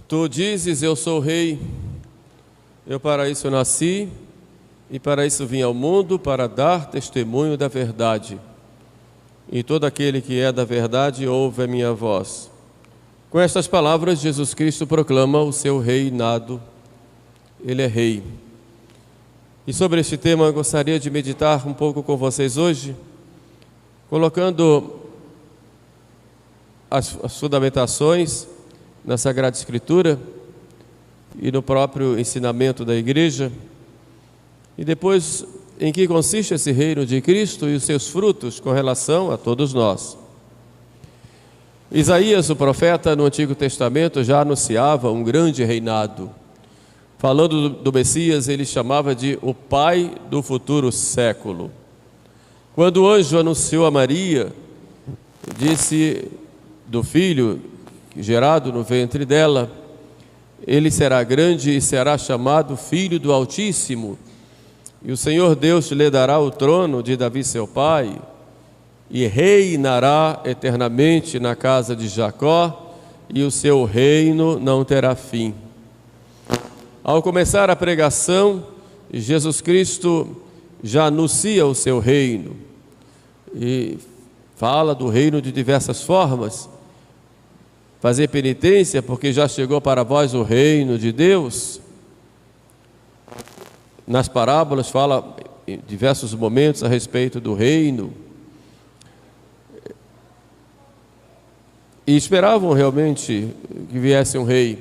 Tu dizes, eu sou rei, eu para isso nasci, e para isso vim ao mundo, para dar testemunho da verdade. E todo aquele que é da verdade ouve a minha voz. Com estas palavras, Jesus Cristo proclama o seu reinado. Ele é rei. E sobre este tema eu gostaria de meditar um pouco com vocês hoje, colocando as fundamentações na Sagrada Escritura e no próprio ensinamento da igreja, e depois em que consiste esse reino de Cristo e os seus frutos com relação a todos nós. Isaías, o profeta, no Antigo Testamento já anunciava um grande reinado. Falando do Messias, ele chamava de o Pai do futuro século. Quando o anjo anunciou a Maria, disse do filho gerado no ventre dela, ele será grande e será chamado Filho do Altíssimo, e o Senhor Deus lhe dará o trono de Davi seu pai, e reinará eternamente na casa de Jacó, e o seu reino não terá fim. Ao começar a pregação, Jesus Cristo já anuncia o seu reino, e fala do reino de diversas formas. Fazer penitência, porque já chegou para vós o reino de Deus. Nas parábolas fala em diversos momentos a respeito do reino. E esperavam realmente que viesse um rei.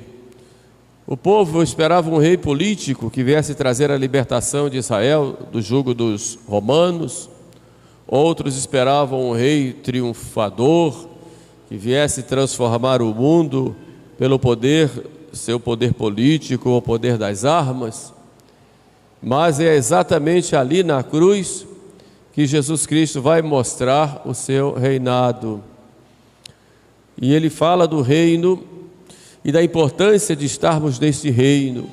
O povo esperava um rei político que viesse trazer a libertação de Israel do jugo dos romanos. Outros esperavam um rei triunfador, que viesse transformar o mundo pelo poder, seu poder político, o poder das armas. Mas é exatamente ali na cruz que Jesus Cristo vai mostrar o seu reinado. E ele fala do reino e da importância de estarmos neste reino.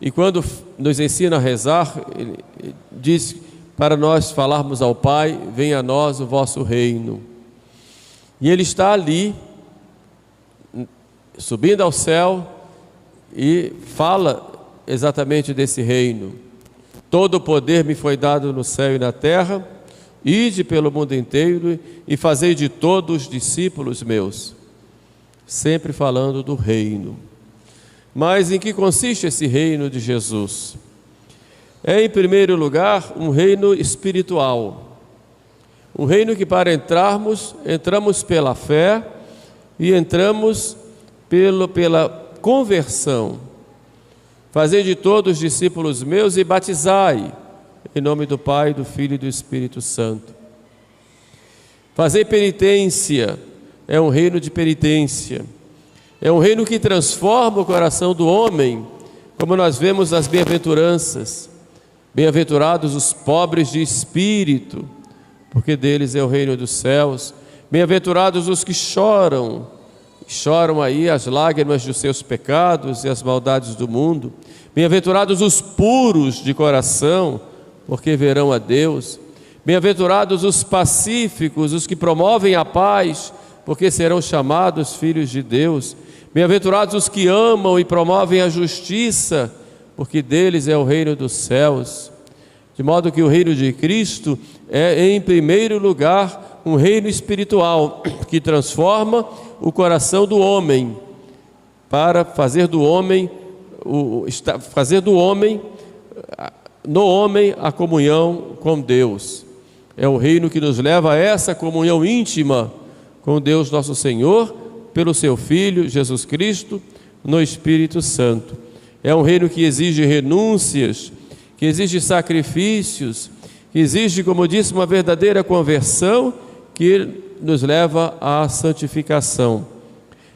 E quando nos ensina a rezar, ele diz para nós falarmos ao Pai: venha a nós o vosso reino. E ele está ali, subindo ao céu, e fala exatamente desse reino. Todo o poder me foi dado no céu e na terra, ide pelo mundo inteiro e fazei de todos discípulos meus. Sempre falando do reino. Mas em que consiste esse reino de Jesus? É, em primeiro lugar, um reino espiritual. Um reino que, para entramos pela fé e entramos pela conversão. Fazei de todos discípulos meus e batizai, em nome do Pai, do Filho e do Espírito Santo. Fazei penitência, é um reino de penitência. É um reino que transforma o coração do homem, como nós vemos nas bem-aventuranças. Bem-aventurados os pobres de espírito, porque deles é o reino dos céus. Bem-aventurados os que choram aí as lágrimas dos seus pecados e as maldades do mundo. Bem-aventurados os puros de coração, porque verão a Deus. Bem-aventurados os pacíficos, os que promovem a paz, porque serão chamados filhos de Deus. Bem-aventurados os que amam e promovem a justiça, porque deles é o reino dos céus. De modo que o reino de Cristo é, em primeiro lugar, um reino espiritual que transforma o coração do homem, para fazer do homem no homem a comunhão com Deus. É o reino que nos leva a essa comunhão íntima com Deus nosso Senhor, pelo seu Filho Jesus Cristo, no Espírito Santo. É um reino que exige renúncias, que exige sacrifícios, que exige, como disse, uma verdadeira conversão que nos leva à santificação.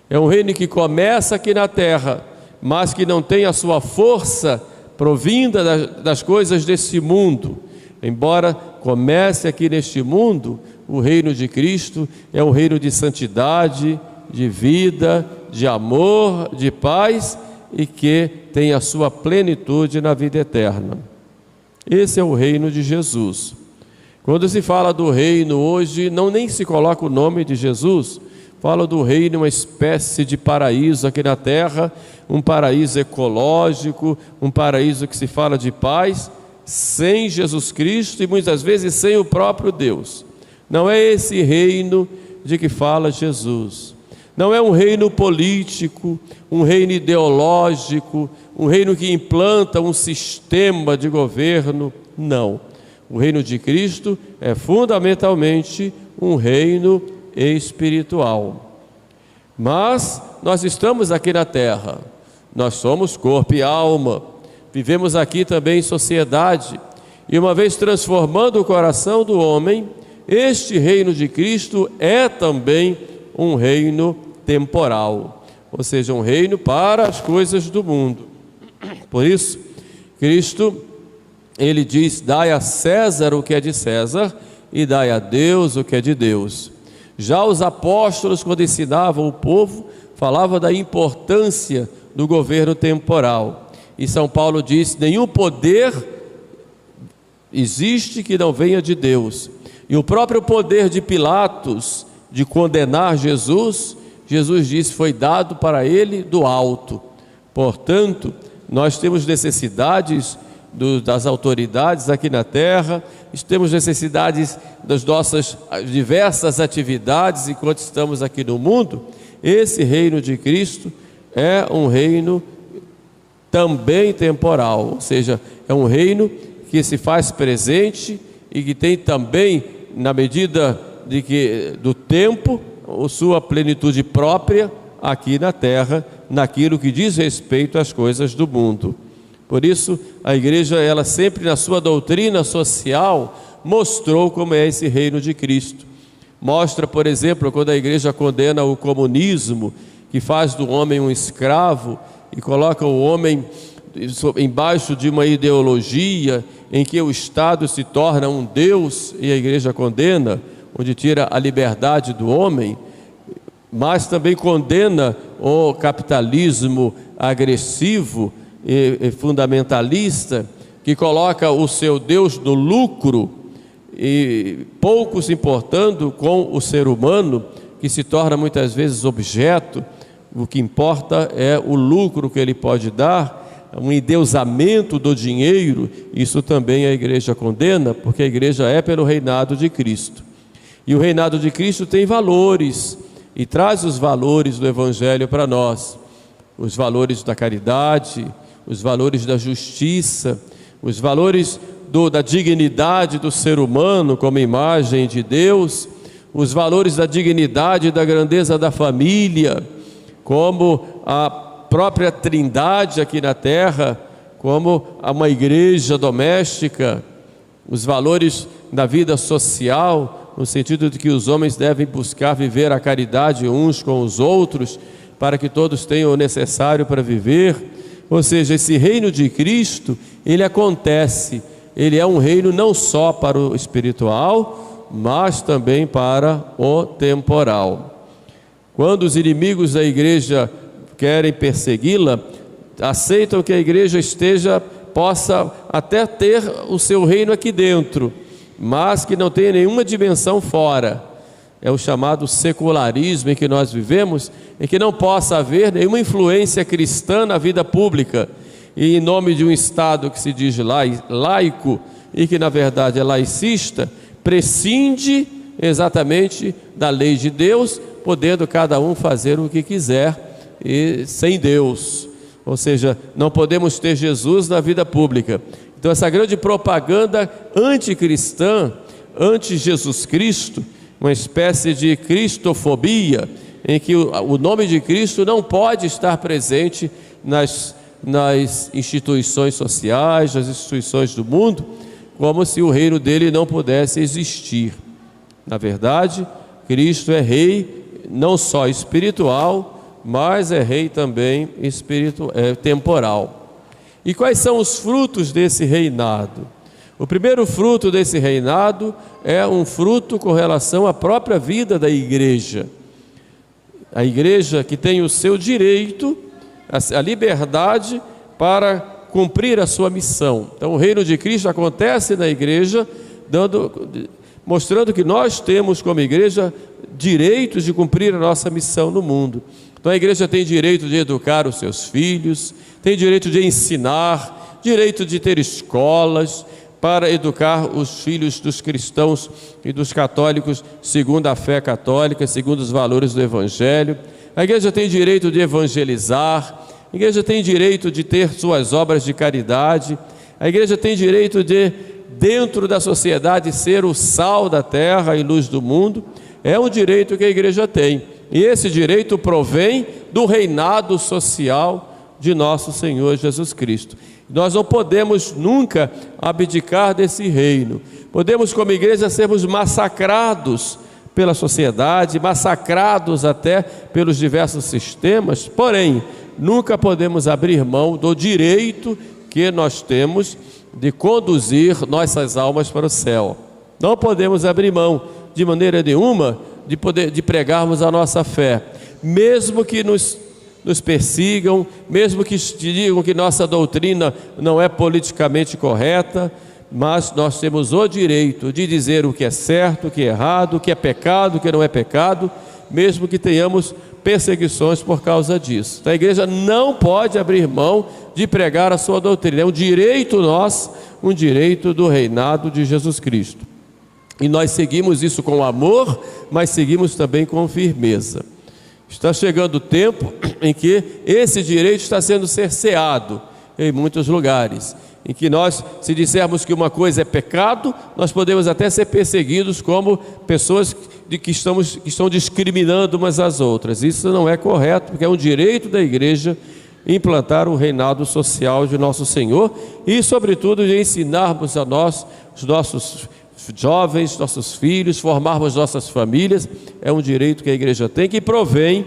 É um reino que começa aqui na terra, mas que não tem a sua força provinda das coisas desse mundo. Embora comece aqui neste mundo, o reino de Cristo é um reino de santidade, de vida, de amor, de paz, e que tem a sua plenitude na vida eterna. Esse é o reino de Jesus. Quando se fala do reino hoje, nem se coloca o nome de Jesus, fala do reino, uma espécie de paraíso aqui na terra, um paraíso ecológico, um paraíso que se fala de paz, sem Jesus Cristo e muitas vezes sem o próprio Deus. Não é esse reino de que fala Jesus. Não é um reino político, um reino ideológico, um reino que implanta um sistema de governo. Não. O reino de Cristo é fundamentalmente um reino espiritual. Mas nós estamos aqui na terra, nós somos corpo e alma, vivemos aqui também em sociedade, e uma vez transformando o coração do homem, este reino de Cristo é também um reino temporal, ou seja, um reino para as coisas do mundo. Por isso, Cristo, ele diz: dai a César o que é de César e dai a Deus o que é de Deus. Já os apóstolos, quando ensinavam o povo, falavam da importância do governo temporal. E São Paulo diz: nenhum poder existe que não venha de Deus. E o próprio poder de Pilatos de condenar Jesus, Jesus disse, foi dado para ele do alto. Portanto, nós temos necessidades das autoridades aqui na terra, temos necessidades das nossas diversas atividades enquanto estamos aqui no mundo. Esse reino de Cristo é um reino também temporal, ou seja, é um reino que se faz presente e que tem também, na medida do tempo, a sua plenitude própria aqui na terra, naquilo que diz respeito às coisas do mundo. Por isso, a igreja, ela sempre na sua doutrina social, mostrou como é esse reino de Cristo. Mostra, por exemplo, quando a igreja condena o comunismo, que faz do homem um escravo e coloca o homem embaixo de uma ideologia em que o Estado se torna um Deus, e a igreja condena, onde tira a liberdade do homem, mas também condena o capitalismo agressivo e fundamentalista, que coloca o seu Deus no lucro e pouco se importando com o ser humano, que se torna muitas vezes objeto. O que importa é o lucro que ele pode dar, um endeusamento do dinheiro. Isso também a igreja condena, porque a igreja é pelo reinado de Cristo. E o reinado de Cristo tem valores, e traz os valores do Evangelho para nós, os valores da caridade, os valores da justiça, os valores da dignidade do ser humano como imagem de Deus, os valores da dignidade e da grandeza da família, como a própria Trindade aqui na terra, como uma igreja doméstica, os valores da vida social, no sentido de que os homens devem buscar viver a caridade uns com os outros, para que todos tenham o necessário para viver. Ou seja, esse reino de Cristo, ele acontece, ele é um reino não só para o espiritual, mas também para o temporal. Quando os inimigos da igreja querem persegui-la, aceitam que a igreja possa até ter o seu reino aqui dentro, mas que não tenha nenhuma dimensão fora. É o chamado secularismo em que nós vivemos, em que não possa haver nenhuma influência cristã na vida pública, e em nome de um Estado que se diz laico e que na verdade é laicista, prescinde exatamente da lei de Deus, podendo cada um fazer o que quiser e sem Deus. Ou seja, não podemos ter Jesus na vida pública. Então essa grande propaganda anticristã, anti-Jesus Cristo, uma espécie de cristofobia, em que o nome de Cristo não pode estar presente nas instituições sociais, nas instituições do mundo, como se o reino dele não pudesse existir. Na verdade, Cristo é rei não só espiritual, mas é rei também temporal. E quais são os frutos desse reinado? O primeiro fruto desse reinado é um fruto com relação à própria vida da igreja. A igreja que tem o seu direito, a liberdade para cumprir a sua missão. Então o reino de Cristo acontece na igreja, mostrando que nós temos como igreja direitos de cumprir a nossa missão no mundo. Então a igreja tem direito de educar os seus filhos, tem direito de ensinar, direito de ter escolas para educar os filhos dos cristãos e dos católicos segundo a fé católica, segundo os valores do Evangelho. A igreja tem direito de evangelizar, a igreja tem direito de ter suas obras de caridade, a igreja tem direito de, dentro da sociedade, ser o sal da terra e luz do mundo. É um direito que a igreja tem, e esse direito provém do reinado social de nosso Senhor Jesus Cristo. Nós não podemos nunca abdicar desse reino. Podemos, como igreja, sermos massacrados pela sociedade, massacrados até pelos diversos sistemas, porém, nunca podemos abrir mão do direito que nós temos de conduzir nossas almas para o céu. Não podemos abrir mão de maneira nenhuma de pregarmos a nossa fé, mesmo que nos persigam, mesmo que digam que nossa doutrina não é politicamente correta, mas nós temos o direito de dizer o que é certo, o que é errado, o que é pecado, o que não é pecado, mesmo que tenhamos perseguições por causa disso. Então, a igreja não pode abrir mão de pregar a sua doutrina, é um direito nosso, um direito do reinado de Jesus Cristo. E nós seguimos isso com amor, mas seguimos também com firmeza. Está chegando o tempo em que esse direito está sendo cerceado em muitos lugares, em que nós, se dissermos que uma coisa é pecado, nós podemos até ser perseguidos como pessoas que estão discriminando umas às outras. Isso não é correto, porque é um direito da igreja implantar o reinado social de nosso Senhor e, sobretudo, de ensinarmos a nós, os nossos jovens, nossos filhos, formarmos nossas famílias. É um direito que a igreja tem, que provém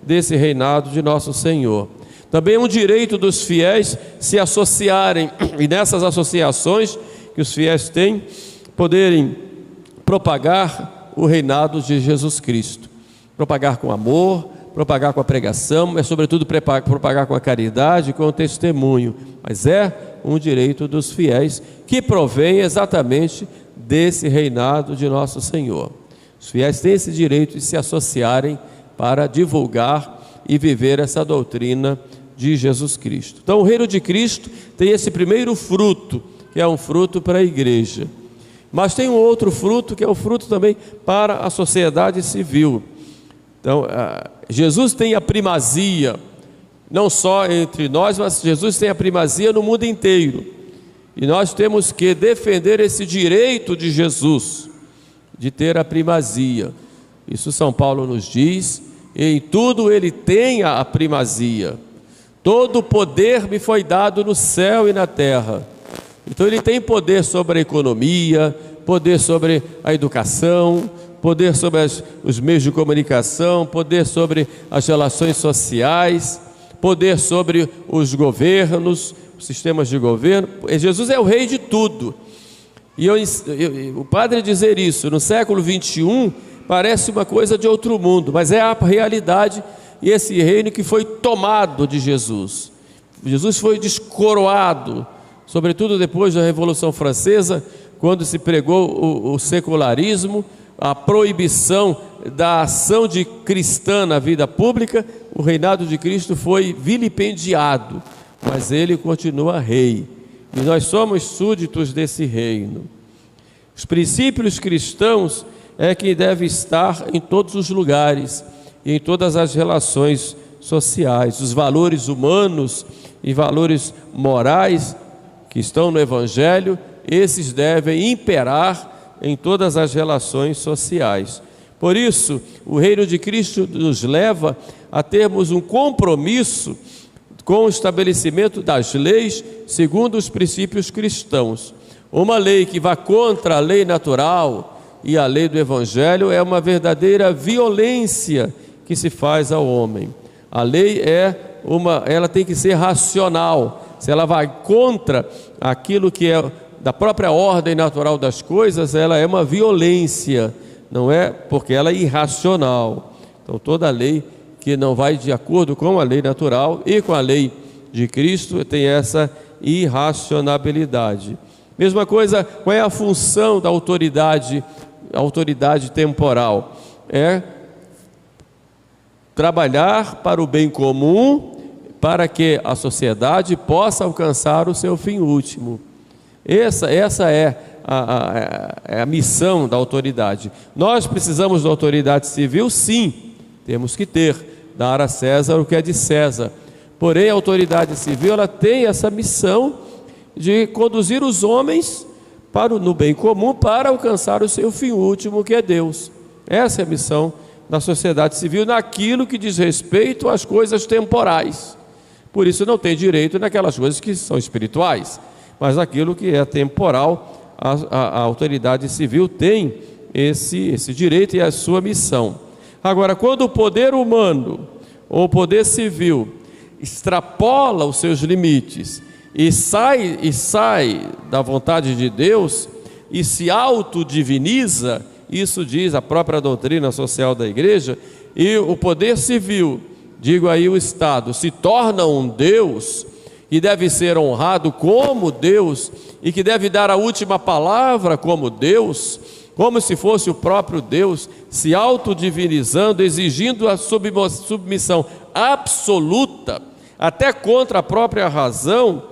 desse reinado de nosso Senhor. Também é um direito dos fiéis se associarem, e nessas associações que os fiéis têm, poderem propagar o reinado de Jesus Cristo. Propagar com amor, propagar com a pregação, mas sobretudo propagar com a caridade, com o testemunho. Mas é um direito dos fiéis que provém exatamente desse reinado de nosso Senhor. Os fiéis têm esse direito de se associarem para divulgar e viver essa doutrina de Jesus Cristo. Então o reino de Cristo tem esse primeiro fruto, que é um fruto para a igreja. Mas tem um outro fruto, que é o fruto também para a sociedade civil. Então, Jesus tem a primazia, não só entre nós, mas Jesus tem a primazia no mundo inteiro. E nós temos que defender esse direito de Jesus, de ter a primazia. Isso São Paulo nos diz, em tudo ele tem a primazia. Todo o poder me foi dado no céu e na terra. Então ele tem poder sobre a economia, poder sobre a educação, poder sobre os meios de comunicação, poder sobre as relações sociais, poder sobre os governos, os sistemas de governo. Jesus é o rei de tudo. E o padre dizer isso no século 21 parece uma coisa de outro mundo, mas é a realidade. E esse reino que foi tomado de Jesus. Jesus foi descoroado, sobretudo depois da Revolução Francesa, quando se pregou o secularismo, a proibição da ação de cristã na vida pública. O reinado de Cristo foi vilipendiado, mas ele continua rei, e nós somos súditos desse reino. Os princípios cristãos é que deve estar em todos os lugares, e em todas as relações sociais. Os valores humanos e valores morais que estão no Evangelho, esses devem imperar em todas as relações sociais. Por isso, o reino de Cristo nos leva a termos um compromisso com o estabelecimento das leis segundo os princípios cristãos. Uma lei que vá contra a lei natural e a lei do Evangelho é uma verdadeira violência que se faz ao homem. A lei ela tem que ser racional. Se ela vai contra aquilo que é da própria ordem natural das coisas, ela é uma violência, não é? Porque ela é irracional. Então toda lei que não vai de acordo com a lei natural e com a lei de Cristo tem essa irracionalidade. Mesma coisa, qual é a função da autoridade autoridade temporal? É trabalhar para o bem comum, para que a sociedade possa alcançar o seu fim último. Essa é a missão da autoridade. Nós precisamos da autoridade civil, sim, temos que ter, dar a César o que é de César. Porém, a autoridade civil, ela tem essa missão de conduzir os homens no bem comum, para alcançar o seu fim último, que é Deus. Essa é a missão da sociedade civil, naquilo que diz respeito às coisas temporais. Por isso não tem direito naquelas coisas que são espirituais, mas aquilo que é temporal, a autoridade civil tem esse direito e a sua missão. Agora, quando o poder humano ou o poder civil extrapola os seus limites e sai da vontade de Deus e se autodiviniza, isso diz a própria doutrina social da igreja, e o poder civil, digo aí o Estado, se torna um Deus e deve ser honrado como Deus e que deve dar a última palavra como Deus, como se fosse o próprio Deus, se autodivinizando, exigindo a submissão absoluta, até contra a própria razão,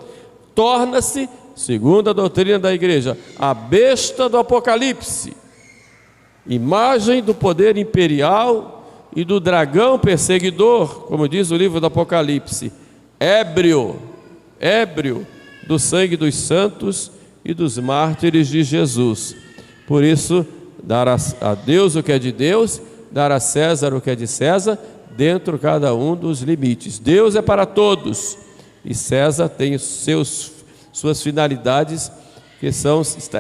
torna-se, segundo a doutrina da igreja, a besta do Apocalipse, imagem do poder imperial e do dragão perseguidor, como diz o livro do Apocalipse, ébrio do sangue dos santos e dos mártires de Jesus. Por isso, dar a Deus o que é de Deus, dar a César o que é de César, dentro cada um dos limites. Deus é para todos e César tem suas finalidades que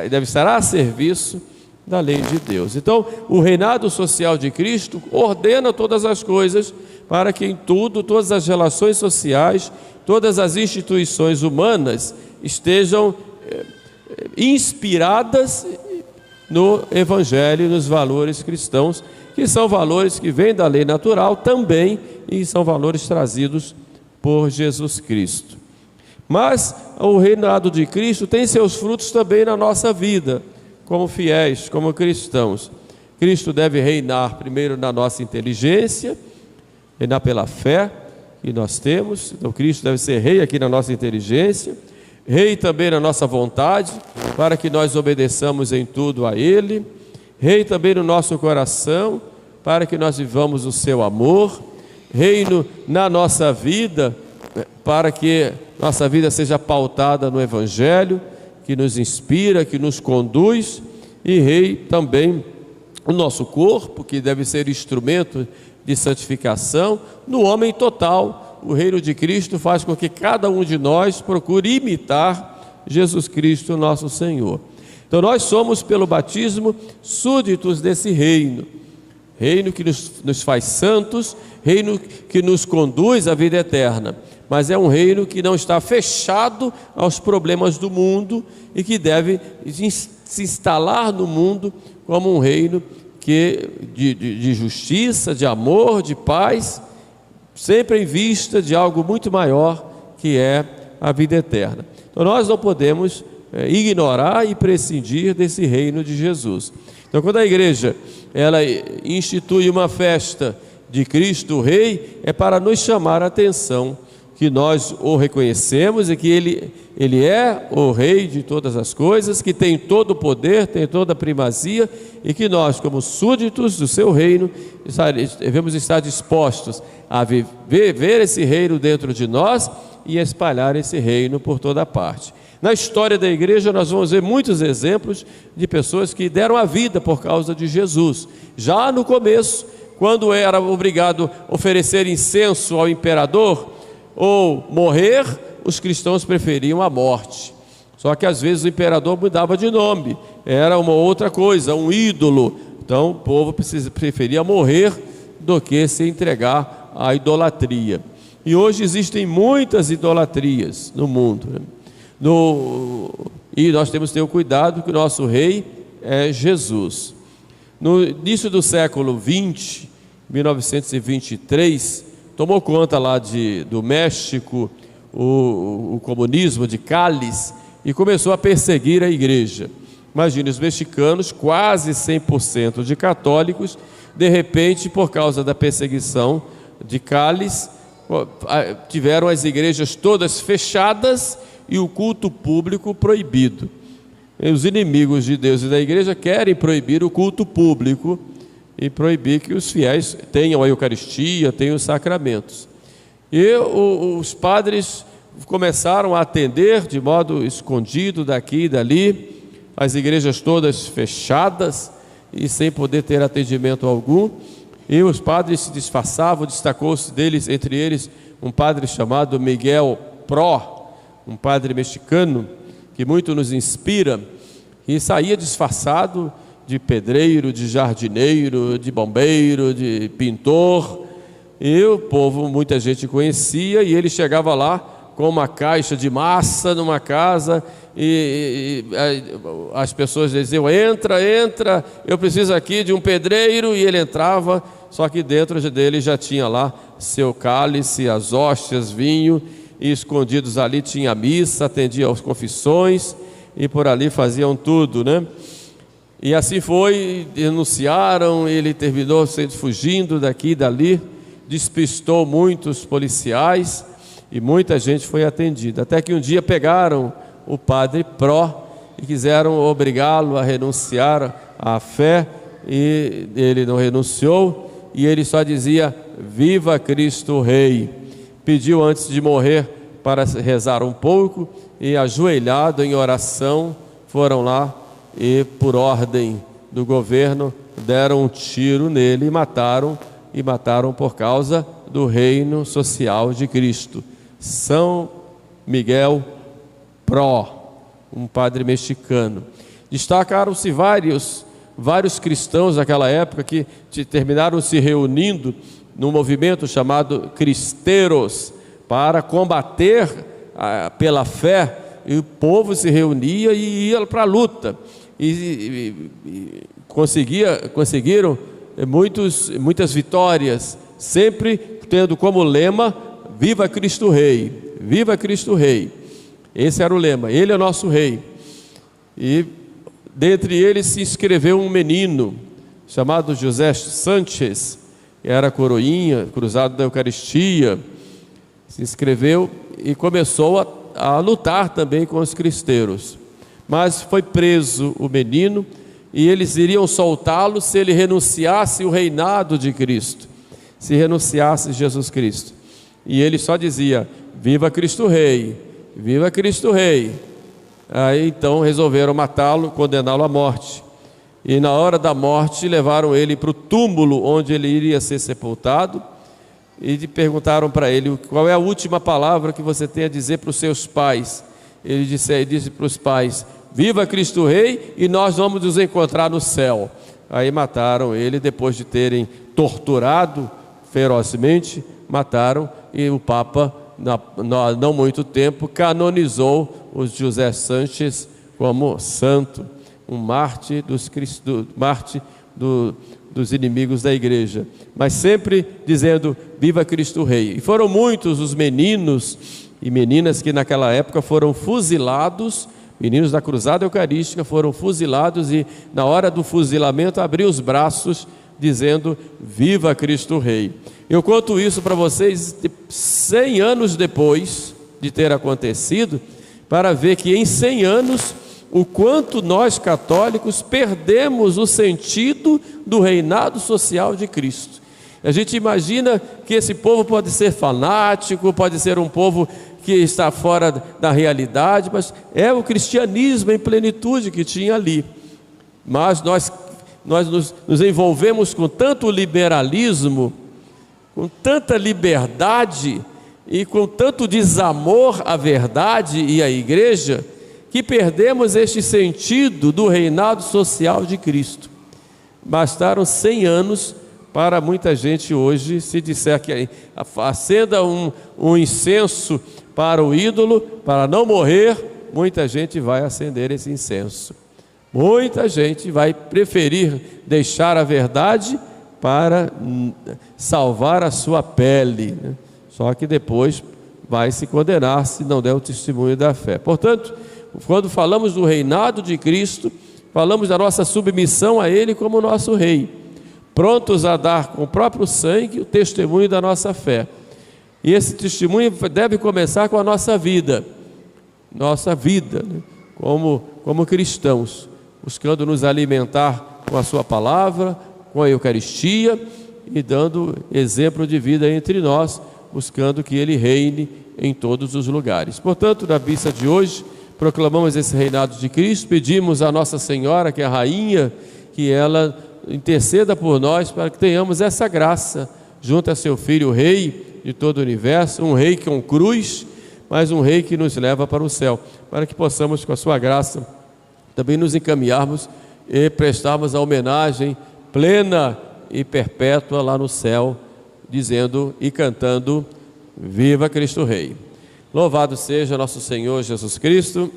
deve estar a serviço da lei de Deus. Então, o reinado social de Cristo ordena todas as coisas para que em tudo, todas as relações sociais, todas as instituições humanas estejam inspiradas no Evangelho, nos valores cristãos, que são valores que vêm da lei natural também e são valores trazidos por Jesus Cristo. Mas o reinado de Cristo tem seus frutos também na nossa vida, como fiéis, como cristãos. Cristo deve reinar primeiro na nossa inteligência, reinar pela fé que nós temos. Então Cristo deve ser rei aqui na nossa inteligência, rei também na nossa vontade, para que nós obedeçamos em tudo a Ele, rei também no nosso coração, para que nós vivamos o seu amor, reino na nossa vida, para que nossa vida seja pautada no Evangelho, que nos inspira, que nos conduz, e rei também o nosso corpo, que deve ser instrumento de santificação, no homem total. O reino de Cristo faz com que cada um de nós procure imitar Jesus Cristo, nosso Senhor. Então nós somos, pelo batismo, súditos desse reino, reino que nos faz santos, reino que nos conduz à vida eterna, mas é um reino que não está fechado aos problemas do mundo e que deve se instalar no mundo como um reino de justiça, de amor, de paz, sempre em vista de algo muito maior, que é a vida eterna. Então nós não podemos ignorar e prescindir desse reino de Jesus. Então quando a igreja ela institui uma festa de Cristo Rei, é para nos chamar a atenção que nós o reconhecemos e que ele é o Rei de todas as coisas, que tem todo o poder, tem toda a primazia, e que nós, como súditos do seu reino, devemos estar dispostos a ver esse reino dentro de nós e espalhar esse reino por toda parte. Na história da igreja nós vamos ver muitos exemplos de pessoas que deram a vida por causa de Jesus. Já no começo, quando era obrigado a oferecer incenso ao imperador ou morrer, os cristãos preferiam a morte. Só que às vezes o imperador mudava de nome, era uma outra coisa, um ídolo. Então o povo preferia morrer do que se entregar à idolatria. E hoje existem muitas idolatrias no mundo, né? E nós temos que ter o cuidado que o nosso rei é Jesus. No início do século 20, 1923, tomou conta lá do México o comunismo de Cáliz e começou a perseguir a igreja. Imagine, os mexicanos, quase 100% de católicos, de repente, por causa da perseguição de Cáliz, tiveram as igrejas todas fechadas e o culto público proibido. E os inimigos de Deus e da igreja querem proibir o culto público e proibir que os fiéis tenham a Eucaristia, tenham os sacramentos. E os padres começaram a atender de modo escondido daqui e dali, as igrejas todas fechadas e sem poder ter atendimento algum, e os padres se disfarçavam. Destacou-se entre eles um padre chamado Miguel Pró, um padre mexicano que muito nos inspira, e saía disfarçado de pedreiro, de jardineiro, de bombeiro, de pintor, e o povo, muita gente conhecia, e ele chegava lá com uma caixa de massa numa casa, e as pessoas diziam: entra, eu preciso aqui de um pedreiro, e ele entrava, só que dentro dele já tinha lá seu cálice, as hóstias, vinho, e escondidos ali tinha a missa, atendia às confissões, e por ali faziam tudo, né? E assim foi, denunciaram, ele terminou fugindo daqui e dali, despistou muitos policiais, e muita gente foi atendida, até que um dia pegaram o padre Pró e quiseram obrigá-lo a renunciar à fé, e ele não renunciou, e ele só dizia: viva Cristo Rei. Pediu antes de morrer para rezar um pouco, e ajoelhado em oração foram lá e, por ordem do governo, deram um tiro nele e mataram por causa do reino social de Cristo. São Miguel Pró, um padre mexicano. Destacaram-se vários cristãos daquela época que terminaram se reunindo num movimento chamado Cristeros para combater pela fé, e o povo se reunia e ia para a luta, e conseguiram muitas vitórias, sempre tendo como lema: viva Cristo Rei, viva Cristo Rei. Esse era o lema, ele é o nosso rei. E dentre eles se inscreveu um menino chamado José Sánchez, que era coroinha, cruzado da Eucaristia. Se inscreveu e começou a lutar também com os cristeiros, mas foi preso o menino, e eles iriam soltá-lo se ele renunciasse o reinado de Cristo, se renunciasse Jesus Cristo. E ele só dizia: viva Cristo Rei, viva Cristo Rei. Aí então resolveram matá-lo, condená-lo à morte, e na hora da morte levaram ele para o túmulo onde ele iria ser sepultado, e perguntaram para ele: qual é a última palavra que você tem a dizer para os seus pais? Ele disse para os pais: viva Cristo Rei, e nós vamos nos encontrar no céu. Aí mataram ele, depois de terem torturado ferozmente, mataram, e o Papa, não muito tempo, canonizou o José Sánchez como santo, um mártir dos inimigos da igreja, mas sempre dizendo: viva Cristo Rei. E foram muitos os meninos e meninas que naquela época foram fuzilados, meninos da Cruzada Eucarística foram fuzilados, e na hora do fuzilamento abriu os braços dizendo: viva Cristo Rei. Eu conto isso para vocês 100 anos depois de ter acontecido, para ver que em 100 anos o quanto nós católicos perdemos o sentido do reinado social de Cristo. A gente imagina que esse povo pode ser fanático, pode ser um povo que está fora da realidade, mas é o cristianismo em plenitude que tinha ali. Mas nós nos envolvemos com tanto liberalismo, com tanta liberdade e com tanto desamor à verdade e à igreja, que perdemos este sentido do reinado social de Cristo. Bastaram 100 anos para muita gente hoje, se disser que acenda um incenso para o ídolo, para não morrer, muita gente vai acender esse incenso. Muita gente vai preferir deixar a verdade para salvar a sua pele, né? Só que depois vai se condenar se não der o testemunho da fé. Portanto, quando falamos do reinado de Cristo, falamos da nossa submissão a Ele como nosso Rei, prontos a dar com o próprio sangue o testemunho da nossa fé. E esse testemunho deve começar com a nossa vida, né? como cristãos, buscando nos alimentar com a sua palavra, com a Eucaristia e dando exemplo de vida entre nós, buscando que Ele reine em todos os lugares. Portanto, na missa de hoje, proclamamos esse reinado de Cristo, pedimos a Nossa Senhora, que é a Rainha, que ela interceda por nós para que tenhamos essa graça, junto a seu Filho, o Rei de todo o universo, um Rei com cruz, mas um Rei que nos leva para o céu, para que possamos, com a sua graça, também nos encaminharmos e prestarmos a homenagem plena e perpétua lá no céu, dizendo e cantando: Viva Cristo Rei! Louvado seja nosso Senhor Jesus Cristo.